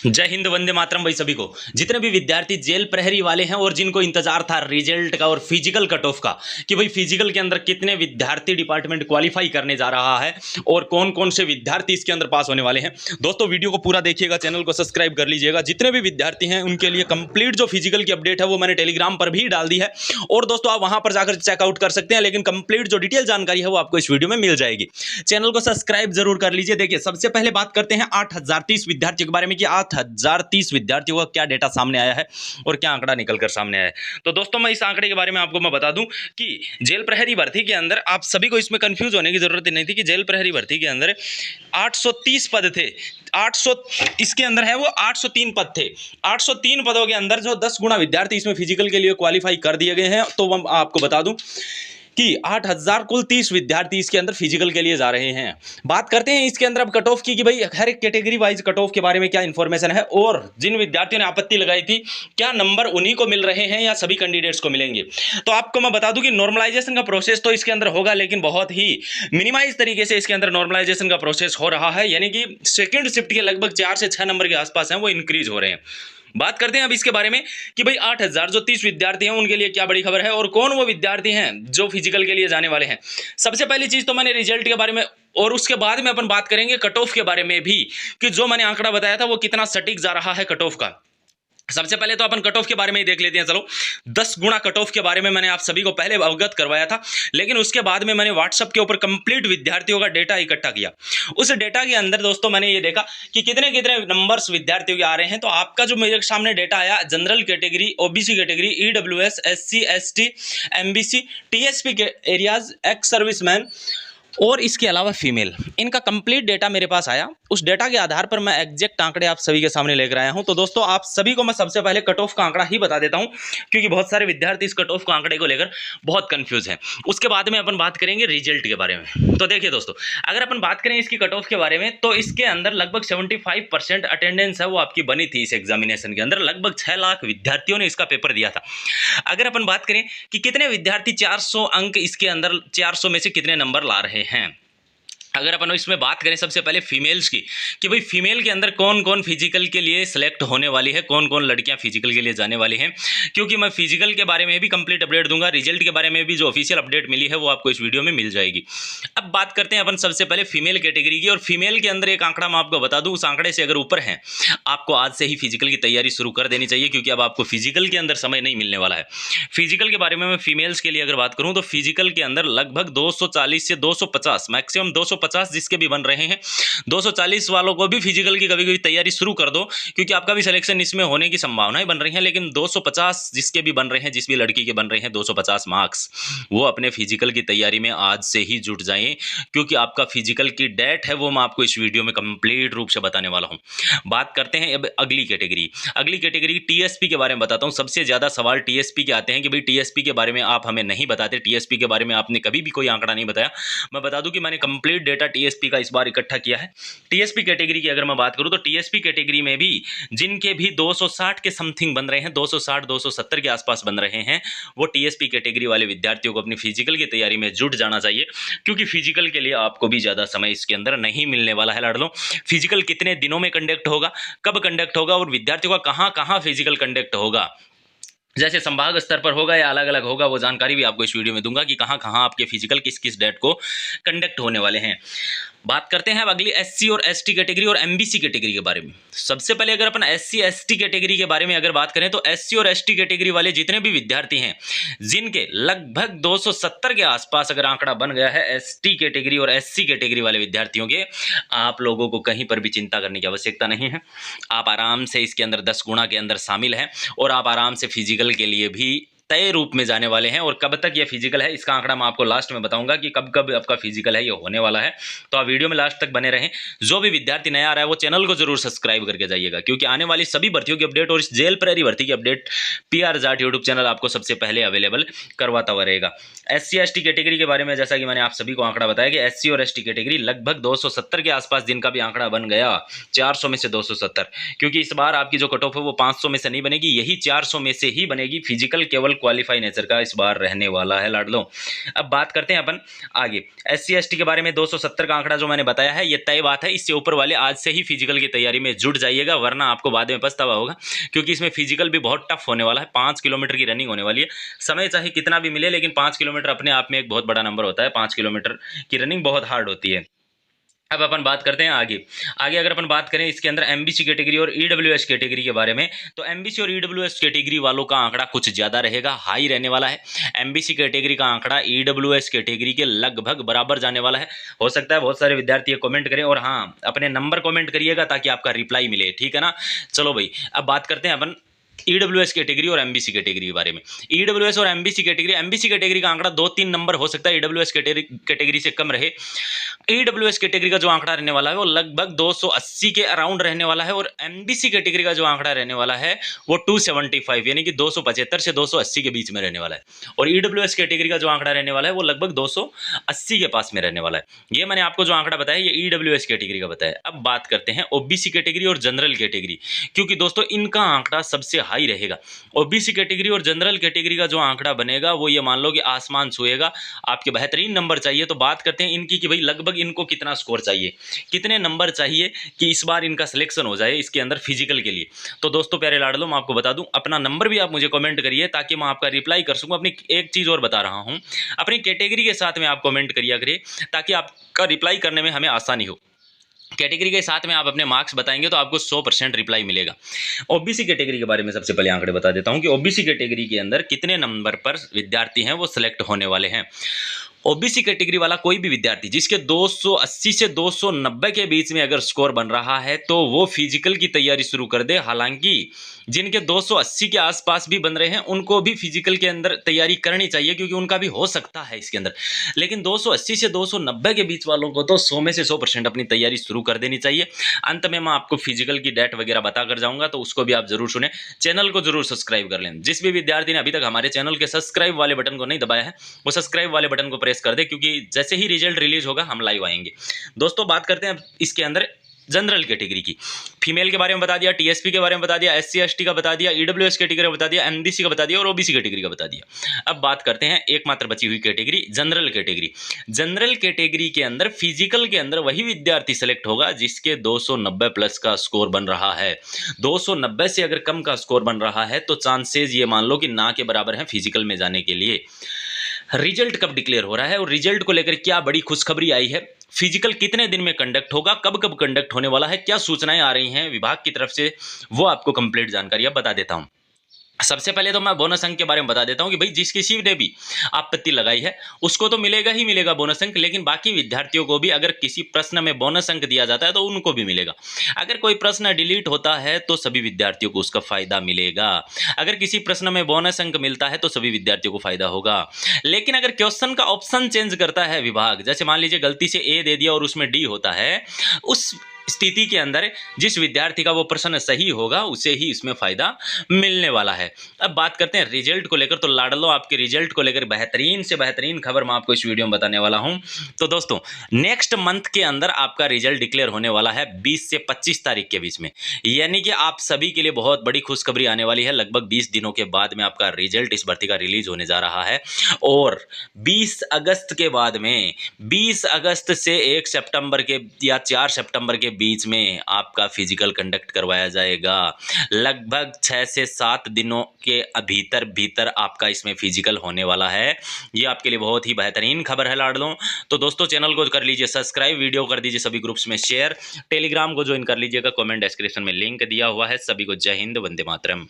जय हिंद, वंदे मातरम। भाई सभी को, जितने भी विद्यार्थी जेल प्रहरी वाले हैं और जिनको इंतजार था रिजल्ट का और फिजिकल कट ऑफ का कि भाई फिजिकल के अंदर कितने विद्यार्थी डिपार्टमेंट क्वालिफाई करने जा रहा है और कौन कौन से विद्यार्थी इसके अंदर पास होने वाले हैं, दोस्तों वीडियो को पूरा देखिएगा, चैनल को सब्सक्राइब कर लीजिएगा। जितने भी विद्यार्थी हैं उनके लिए कंप्लीट जो फिजिकल की अपडेट है वो मैंने टेलीग्राम पर भी डाल दी है और दोस्तों आप वहां पर जाकर चेकआउट कर सकते हैं, लेकिन कंप्लीट जो डिटेल जानकारी है वो आपको इस वीडियो में मिल जाएगी। चैनल को सब्सक्राइब जरूर कर लीजिए। देखिए, सबसे पहले बात करते हैं 8030 विद्यार्थियों के बारे में कि 8030 विद्यार्थियों का क्या डेटा सामने आया है और क्या आंकड़ा निकलकर सामने आया है। तो दोस्तों मैं इस आंकड़े के बारे में आपको मैं बता दूं कि जेल प्रहरी भर्ती के अंदर आप सभी को इसमें कंफ्यूज होने की जरूरत नहीं थी कि जेल प्रहरी भर्ती के अंदर 830 पद थे। 800 इसके अंदर है वो 803 पद थे। 803 पदों के अंदर जो 10 गुना विद्यार्थी इसमें फिजिकल के लिए क्वालिफाई कर दिए गए हैं। तो मैं आपको बता दूं कि 8000 कुल 30 विद्यार्थी इसके अंदर फिजिकल के लिए जा रहे हैं। बात करते हैं इसके अंदर अब कट ऑफ की कि भाई हर एक कैटेगरी वाइज कट ऑफ के बारे में क्या इंफॉर्मेशन है और जिन विद्यार्थियों ने आपत्ति लगाई थी क्या नंबर उन्हीं को मिल रहे हैं या सभी कैंडिडेट्स को मिलेंगे। तो आपको मैं बता दूं कि नॉर्मलाइजेशन का प्रोसेस तो इसके अंदर होगा, लेकिन बहुत ही मिनिमाइज तरीके से इसके अंदर नॉर्मलाइजेशन का प्रोसेस हो रहा है, यानी कि सेकेंड शिफ्ट के लगभग 4 से 6 नंबर के आसपास हैं वो इंक्रीज हो रहे हैं। बात करते हैं अब इसके बारे में कि भाई 8000 जो 30 विद्यार्थी हैं उनके लिए क्या बड़ी खबर है और कौन वो विद्यार्थी हैं जो फिजिकल के लिए जाने वाले हैं। सबसे पहली चीज तो मैंने रिजल्ट के बारे में और उसके बाद में अपन बात करेंगे कट ऑफ के बारे में भी कि जो मैंने आंकड़ा बताया था वो कितना सटीक जा रहा है कट ऑफ का। सबसे पहले तो अपन कट ऑफ के बारे में ही देख लेते हैं। चलो, 10 गुना कट ऑफ के बारे में मैंने आप सभी को पहले अवगत करवाया था, लेकिन उसके बाद में मैंने व्हाट्सएप के ऊपर कंप्लीट विद्यार्थियों का डेटा इकट्ठा किया। उस डेटा के अंदर दोस्तों मैंने ये देखा कि कितने कितने नंबर्स विद्यार्थियों के आ रहे हैं। तो आपका जो मेरे सामने डेटा आया, general category, OBC category, EWS, SC, ST, MBC, TSP के एरियाज, एक्स सर्विसमैन और इसके अलावा फीमेल, इनका कंप्लीट डेटा मेरे पास आया। उस डेटा के आधार पर मैं एग्जैक्ट आंकड़े आप सभी के सामने लेकर आया हूं। तो दोस्तों आप सभी को मैं सबसे पहले कट ऑफ का आंकड़ा ही बता देता हूं, क्योंकि बहुत सारे विद्यार्थी इस कट ऑफ के आंकड़े को लेकर बहुत कंफ्यूज हैं। उसके बाद में अपन बात करेंगे रिजल्ट के बारे में। तो देखिए दोस्तों, अगर अपन बात करें इसकी कट ऑफ के बारे में तो इसके अंदर लगभग 75% अटेंडेंस है वो आपकी बनी थी। इस एग्जामिनेशन के अंदर लगभग 6 लाख विद्यार्थियों ने इसका पेपर दिया था। अगर अपन बात करें कि कितने विद्यार्थी 400 अंक इसके अंदर 400 में से कितने नंबर ला रहे हैं, अगर अपन इसमें बात करें सबसे पहले फीमेल्स की कि भाई फीमेल के अंदर कौन कौन फिजिकल के लिए सिलेक्ट होने वाली है, कौन कौन लड़कियां फिजिकल के लिए जाने वाली हैं, क्योंकि मैं फिजिकल के बारे में भी कंप्लीट अपडेट दूंगा। रिजल्ट के बारे में भी जो ऑफिशियल अपडेट मिली है वो आपको इस वीडियो में मिल जाएगी। अब बात करते हैं अपन सबसे पहले फीमेल कैटेगरी की। और फीमेल के अंदर एक आंकड़ा मैं आपको बता दूं, उस आंकड़े से अगर ऊपर है आपको आज से ही फिजिकल की तैयारी शुरू कर देनी चाहिए, क्योंकि अब आपको फिजिकल के अंदर समय नहीं मिलने वाला है। फिजिकल के बारे में मैं फीमेल्स के लिए अगर बात करूं तो फिजिकल के अंदर लगभग 240 से 250, मैक्सिमम 250 जिसके भी बन रहे हैं। 240 वालों को भी फिजिकल की कभी कभी तैयारी शुरू कर दो, क्योंकि आपका भी सिलेक्शन इसमें होने की संभावनाएं बन रही हैं। लेकिन 250 जिसके भी बन रहे हैं, जिस भी लड़की के बन रहे हैं 250 मार्क्स, वो अपने फिजिकल की तैयारी में आज से ही जुट जाएं, क्योंकि आपका फिजिकल की डेट है वो मैं आपको इस वीडियो में कंप्लीट रूप से बताने वाला हूं। बात करते हैं अब अगली कैटेगरी। अगली कैटेगरी टीएसपी के बारे में बताता हूं। सबसे ज्यादा सवाल टीएसपी के आते हैं कि भाई टीएसपी के बारे में आप हमें नहीं बताते, टीएसपी के बारे में आपने कभी भी कोई आंकड़ा नहीं बताया। मैं बता दूं कि मैंने कंप्लीट डेटा टीएसपी का इस बार इकट्ठा किया है। टीएसपी कैटेगरी की अगर मैं बात करूं तो टीएसपी कैटेगरी में भी जिनके भी 260 के समथिंग बन रहे हैं, 260 270 के आसपास बन रहे हैं, वो टीएसपी कैटेगरी वाले विद्यार्थियों को अपनी फिजिकल की तैयारी में जुट जाना चाहिए, क्योंकि फिजिकल के लिए आपको भी ज्यादा समय इसके अंदर नहीं मिलने वाला है लाडलो। फिजिकल कितने दिनों में कंडक्ट होगा, कब कंडक्ट होगा और विद्यार्थियों का कहां कहां फिजिकल कंडक्ट होगा, जैसे संभाग स्तर पर होगा या अलग अलग होगा, वो जानकारी भी आपको इस वीडियो में दूंगा कि कहां कहां आपके फिजिकल किस किस डेट को कंडक्ट होने वाले हैं। बात करते हैं अब अगली एससी और एसटी कैटेगरी और एमबीसी कैटेगरी के बारे में। सबसे पहले अगर अपन एससी एसटी कैटेगरी के बारे में अगर बात करें तो एससी और एसटी कैटेगरी वाले जितने भी विद्यार्थी हैं जिनके लगभग 270 के आसपास अगर आंकड़ा बन गया है एसटी कैटेगरी और एससी कैटेगरी वाले विद्यार्थियों के, आप लोगों को कहीं पर भी चिंता करने की आवश्यकता नहीं है। आप आराम से इसके अंदर 10 गुना के अंदर शामिल हैं और आप आराम से फिजिकल के लिए भी तय रूप में जाने वाले हैं। और कब तक ये फिजिकल है इसका आंकड़ा मैं आपको लास्ट में बताऊंगा कि कब कब आपका फिजिकल है ये होने वाला है। तो आप वीडियो में लास्ट तक बने रहें। जो भी विद्यार्थी नया आ रहा है वो चैनल को जरूर सब्सक्राइब करके जाइएगा, क्योंकि आने वाली सभी भर्तियों की अपडेट और इस जेल प्रहरी भर्ती की update PR Jat YouTube channel आपको सबसे पहले अवेलेबल करवाता हुआ रहेगा। एससी एसटी कैटेगरी के बारे में जैसा कि मैंने आप सभी को आंकड़ा बताया कि एससी और एसटी कैटेगरी लगभग 270 के आसपास जिनका भी आंकड़ा बन गया, 400 में से 270, क्योंकि इस बार आपकी जो कट ऑफ है वो 500 में से नहीं बनेगी, यही 400 में से ही बनेगी। फिजिकल केवल क्वालिफाई नेचर का इस बार रहने वाला है लाडलो। अब बात करते हैं अपन आगे SC ST के बारे में। 270 का आंकड़ा जो मैंने बताया है ये तय बात है। इससे ऊपर वाले आज से ही फिजिकल की तैयारी में जुट जाइएगा, वरना आपको बाद में पछतावा होगा, क्योंकि इसमें फिजिकल भी बहुत टफ होने वाला है। 5 किलोमीटर की रनिंग होने वाली है। समय चाहे कितना भी मिले, लेकिन 5 किलोमीटर अपने आप में एक बहुत बड़ा नंबर होता है। 5 किलोमीटर की रनिंग बहुत हार्ड होती है। अब अपन बात करते हैं आगे अगर अपन बात करें इसके अंदर MBC कैटेगरी और EWS कैटेगरी के बारे में, तो MBC और EWS कैटेगरी वालों का आंकड़ा कुछ ज़्यादा रहेगा, हाई रहने वाला है। MBC कैटेगरी का आंकड़ा EWS कैटेगरी के लगभग बराबर जाने वाला है। हो सकता है बहुत सारे विद्यार्थी कमेंट करें, और हाँ, अपने नंबर कमेंट करिएगा ताकि आपका रिप्लाई मिले, ठीक है ना। चलो भाई, अब बात करते हैं अपन EWS कैटेगरी और MBC कैटेगरी के बारे में। EWS और MBC कैटेगरी का आंकड़ा 2-3 नंबर हो सकता है EWS कैटेगरी से कम रहे। EWS कैटेगरी का जो आंकड़ा रहने वाला है वो लगभग 280 के अराउंड रहने वाला है, और MBC कैटेगरी का जो आंकड़ा रहने वाला है वो 275 यानी कि 275 से 280 के बीच में रहने वाला है। और EWS कैटेगरी का जो आंकड़ा रहने वाला है वो लगभग 280 के पास में रहने वाला है। ये मैंने आपको जो आंकड़ा बताया ये EWS कैटेगरी का बताया। अब बात करते हैं OBC कैटेगरी और जनरल कैटेगरी, क्योंकि दोस्तों इनका आंकड़ा सबसे हाई रहेगा। OBC कैटेगरी और जनरल कैटेगरी का जो आंकड़ा बनेगा वो ये मान लो कि आसमान छुएगा। आपके बेहतरीन नंबर चाहिए, तो बात करते हैं इनकी कि भाई लगभग इनको कितना स्कोर चाहिए, कितने नंबर चाहिए कि इस बार इनका सिलेक्शन हो जाए इसके अंदर फिजिकल के लिए। तो दोस्तों प्यारे लाडलो, मैं आपको बता दूं, अपना नंबर भी आप मुझे कमेंट करिए ताकि मैं आपका रिप्लाई कर सकूं। अपनी एक चीज़ और बता रहा हूं, अपनी कैटेगरी के साथ में आप कमेंट करिए करिए ताकि आपका रिप्लाई करने में हमें आसानी हो। कैटेगरी के साथ में आप अपने मार्क्स बताएंगे तो आपको 100% रिप्लाई मिलेगा। OBC कैटेगरी के बारे में सबसे पहले आंकड़े बता देता हूं कि OBC कैटेगरी के अंदर कितने नंबर पर विद्यार्थी हैं वो सिलेक्ट होने वाले हैं। OBC कैटेगरी वाला कोई भी विद्यार्थी जिसके 280 से 290 के बीच में अगर स्कोर बन रहा है तो वो फिजिकल की तैयारी शुरू कर दे। हालांकि जिनके 280 के आसपास भी बन रहे हैं उनको भी फिजिकल के अंदर तैयारी करनी चाहिए, क्योंकि उनका भी हो सकता है इसके अंदर। लेकिन 280 से 290 के बीच वालों को तो 100 में से 100% अपनी तैयारी शुरू कर देनी चाहिए। अंत में मैं आपको फिजिकल की डेट वगैरह बता कर जाऊंगा, तो उसको भी आप जरूर सुने। चैनल को जरूर सब्सक्राइब कर लें। जिस भी विद्यार्थी ने अभी तक हमारे चैनल के सब्सक्राइब वाले बटन को नहीं दबाया है वो सब्सक्राइब वाले बटन को प्रेस कर दे, क्योंकि जैसे ही रिजल्ट रिलीज होगा हम लाइव आएंगे। दोस्तों बात करते हैं इसके अंदर जनरल कैटेगरी की। फीमेल के बारे में बता दिया, TSP के बारे में बता दिया, SC ST का बता दिया, EWS कैटेगरी का बता दिया, MBC का बता दिया और OBC कैटेगरी का बता दिया। अब बात करते हैं एकमात्र बची हुई category general category. General category के अंदर फिजिकल के अंदर वही विद्यार्थी सेलेक्ट होगा जिसके 290 प्लस का स्कोर बन रहा है। 290 से अगर कम का स्कोर बन रहा है तो चांसेस ये मान लो कि ना के बराबर है फिजिकल में जाने के लिए। रिजल्ट कब डिक्लेयर हो रहा है और रिजल्ट को लेकर क्या बड़ी खुशखबरी आई है, फिजिकल कितने दिन में कंडक्ट होगा, कब कब कंडक्ट होने वाला है, क्या सूचनाएं आ रही हैं विभाग की तरफ से, वो आपको कंप्लीट जानकारी अब बता देता हूं। सबसे पहले तो मैं बोनस अंक के बारे में बता देता हूं कि भाई जिस किसी ने भी आपत्ति लगाई है उसको तो मिलेगा ही मिलेगा बोनस अंक, लेकिन बाकी विद्यार्थियों को भी अगर किसी प्रश्न में बोनस अंक दिया जाता है तो उनको भी मिलेगा। अगर कोई प्रश्न डिलीट होता है तो सभी विद्यार्थियों को उसका फायदा मिलेगा। अगर किसी प्रश्न में बोनस अंक मिलता है तो सभी विद्यार्थियों को फायदा होगा। लेकिन अगर क्वेश्चन का ऑप्शन चेंज करता है विभाग, जैसे मान लीजिए गलती से ए दे दिया और उसमें डी होता है, उस स्थिति के अंदर जिस विद्यार्थी का वो प्रश्न सही होगा उसे ही इसमें फायदा मिलने वाला है। अब बात करते हैं रिजल्ट को लेकर। तो लाडलो आपके रिजल्ट को लेकर बेहतरीन से बेहतरीन खबर मैं आपको इस वीडियो में बताने वाला हूं। तो दोस्तों नेक्स्ट मंथ के अंदर आपका रिजल्ट डिक्लेयर होने वाला है 20 से 25 तारीख के बीच में, यानी कि आप सभी के लिए बहुत बड़ी खुशखबरी आने वाली है। लगभग 20 दिनों के बाद में आपका रिजल्ट इस भर्ती का रिलीज होने जा रहा है, और 20 अगस्त के बाद में 20 अगस्त से 1 सितंबर के या 4 सितंबर के बीच में आपका फिजिकल कंडक्ट करवाया जाएगा। लगभग 6 से 7 दिनों के भीतर आपका इसमें फिजिकल होने वाला है। ये आपके लिए बहुत ही बेहतरीन खबर है लाडलों। तो दोस्तों चैनल को कर लीजिए सब्सक्राइब, वीडियो कर दीजिए सभी ग्रुप्स में शेयर, टेलीग्राम को ज्वाइन कर लीजिएगा, कमेंट डिस्क्रिप्शन में लिंक दिया हुआ है। सभी को जय हिंद, वंदे मातरम।